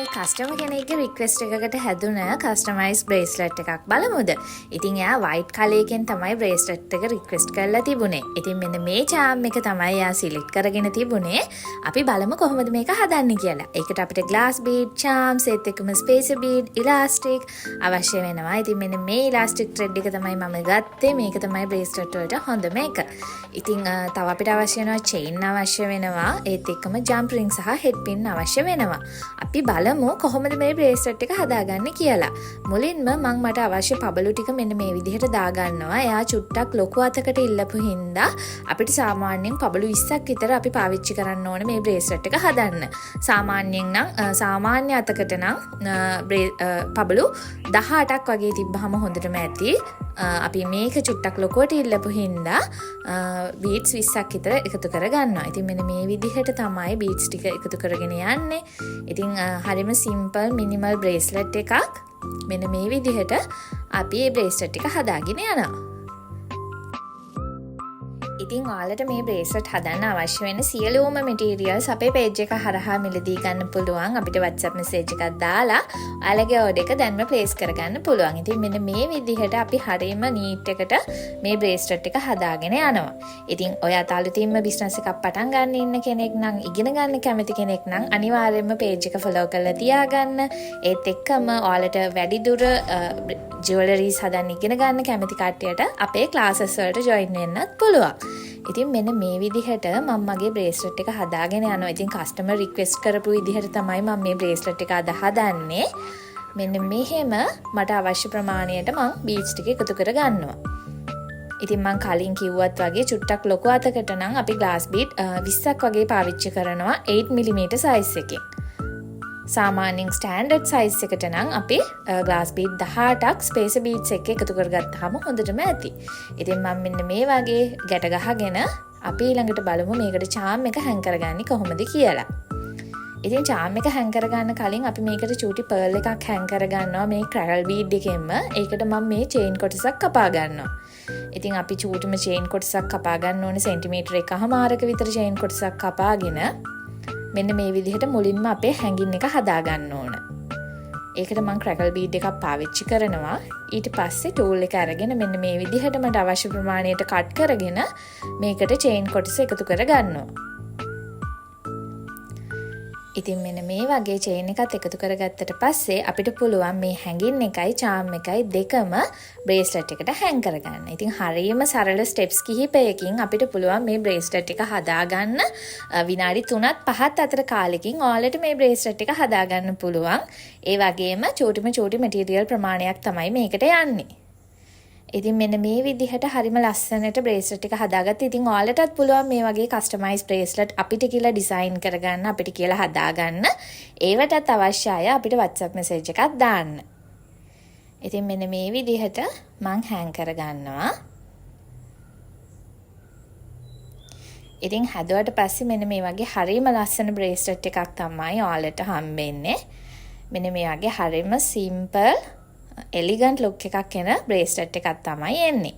Customer කෙනෙක්ගේ request එකකට හැදුන customise bracelet එකක් බලමුද? ඉතින් එයා වයිට් කලර් තමයි බ්‍රේස්ලට් එක රික්වෙස්ට් කරලා තිබුණේ. ඉතින් මෙන්න මේ charm එක තමයි එයා සිලෙක්ට් කරගෙන තිබුණේ. අපි බලමු කොහොමද මේක හදන්නේ කියලා. ඒකට අපිට glass bead, charms, ඒත් එක්කම spacer bead, elastic අවශ්‍ය වෙනවා. ඉතින් මෙන්න මේ elastic thread එක තමයි මම ගත්තේ. මේක තමයි බ්‍රේස්ලට් වලට හොඳම එක. ඉතින් තව අපිට අවශ්‍ය වෙනවා chain අවශ්‍ය වෙනවා. ඒත් එක්කම jump ring සහ head pin අවශ්‍ය වෙනවා. අපි බලමු කොහොමද මේ බ්‍රේස්ලට් එක හදාගන්නේ කියලා. මුලින්ම මට අවශ්‍ය පබළු ටික මෙන්න මේ විදිහට දාගන්නවා. එයා චුට්ටක් ලොකු අතකට ඉල්ලපු හින්දා අපිට සාමාන්‍යයෙන් පබළු 20ක් විතර අපි පාවිච්චි කරන්න ඕනේ මේ බ්‍රේස්ලට් එක හදන්න. සාමාන්‍යයෙන් නම් සාමාන්‍ය අතකට නම් පබළු 18ක් වගේ තිබ්බහම හොඳටම ඇති. අපි මේක චුට්ටක් ලොකුවට ඉල්ලපු හින්දා බීඩ්ස් 20ක් විතර එකතු කරගන්නවා. ඉතින් මෙන්න මේ විදිහට තමයි බීඩ්ස් ටික එකතු කරගෙන යන්නේ. ඉතින් හරිම සිම්පල් මිනිමල් බ්‍රේස්ලට් එකක්. මෙන්න මේ විදිහට අපි මේ බ්‍රේස්ලට් එක හදාගෙන යනවා. ඉතින් ඔයාලට මේ බ්‍රේස්ලට් හදන්න අවශ්‍ය වෙන සියලුම මැටීරියල්ස් අපේ පේජ් එක හරහා මිලදී ගන්න පුළුවන්. අපිට WhatsApp message එකක් දාලා ඔයාලගේ order එක දැන්ම place කරගන්න පුළුවන්. ඉතින් මෙන්න මේ විදිහට අපි හරියම neat එකට මේ බ්‍රේස්ලට් එක හදාගෙන යනවා. ඉතින් ඔයා අලුතින්ම business එකක් පටන් ගන්න ඉන්න කෙනෙක් නම්, ඉගෙන ගන්න කැමති කෙනෙක් නම් අනිවාර්යයෙන්ම page එක follow කරලා තියාගන්න. ඒත් එක්කම ඔයාලට වැඩිදුර jewelries හදන්න ඉගෙන ගන්න කැමති කට්ටියට අපේ classes වලට join වෙන්නත් පුළුවන්. ඉතින් මෙන්න මේ විදිහට මම මගේ බ්‍රේස්ලට් එක හදාගෙන යනවා. ඉතින් කස්ටමර් රික්වෙස්ට් කරපු විදිහට තමයි මම මේ බ්‍රේස්ලට් එක හදන්නේ. මෙන්න මෙහෙම මට අවශ්‍ය ප්‍රමාණයට මම බීඩ්ස් ටික එකතු කර ගන්නවා. ඉතින් මම කලින් කිව්වත් වගේ චුට්ටක් ලොකු අතකට නම් අපි glass bead 20ක් වගේ පාවිච්චි කරනවා 8mm size එකකින්. සාමාන්‍යයෙන් ස්ටෑන්ඩඩ් සයිස් එකට නම් අපි glass bead 18ක් spacer beads එක එකතු කරගත්තාම හොඳටම ඇති. ඉතින් මම මෙන්න මේ වගේ ගැට ගහගෙන අපි ඊළඟට බලමු මේකට charm එක hang කරගන්නේ කොහොමද කියලා. ඉතින් charm එක hang කරගන්න කලින් අපි මේකට චූටි pearl එකක් hang කරගන්නවා මේ crackle bead එකෙන්ම. ඒකට මම මේ chain කොටසක් කපා ගන්නවා. ඉතින් අපි චූටිම chain කොටසක් කපා ගන්න ඕනේ සෙන්ටිමීටර 1.5ක විතර chain කොටසක් කපාගෙන මෙන්න මේ විදිහට මුලින්ම අපේ හැංගින් එක හදා ගන්න ඕන. ඒකට මම crackle bead එකක් පාවිච්චි කරනවා. ඊට පස්සේ tool එක අරගෙන මෙන්න මේ විදිහට මට අවශ්‍ය ප්‍රමාණයට කට් කරගෙන මේකට chain කොටස එකතු කර ගන්නවා. ඉතින් මෙන්න මේ වගේ chain එකත් එකතු කරගත්තට පස්සේ අපිට පුළුවන් මේ හැංගින් එකයි charm එකයි දෙකම bracelet එකට hang කරගන්න. ඉතින් හරියම සරල steps කිහිපයකින් අපිට පුළුවන් මේ bracelet එක හදාගන්න. විනාඩි 3-5 අතර කාලෙකින් ඔයාලට මේ bracelet එක හදාගන්න පුළුවන්. ඒ වගේම චූටි material ප්‍රමාණයක් තමයි මේකට යන්නේ. ඉතින් මෙන්න මේ විදිහට හරිම ලස්සනට බ්‍රේස්ලට් එක හදාගත්තා. ඉතින් ඔයාලටත් පුළුවන් මේ වගේ කස්ටමයිස් බ්‍රේස්ලට් අපිට කියලා ඩිසයින් කරගන්න, අපිට කියලා හදාගන්න. ඒවටත් අවශ්‍ය අය අපිට WhatsApp message එකක් දාන්න. ඉතින් මෙන්න මේ විදිහට මං hang කරගන්නවා. ඉතින් හදුවට පස්සේ මෙන්න මේ වගේ හරිම ලස්සන බ්‍රේස්ලට් එකක් තමයි ඔයාලට හම්බෙන්නේ. මෙන්න මේ වගේ හරිම simple elegant look එකක් එන bracelet එකක් තමයි එන්නේ.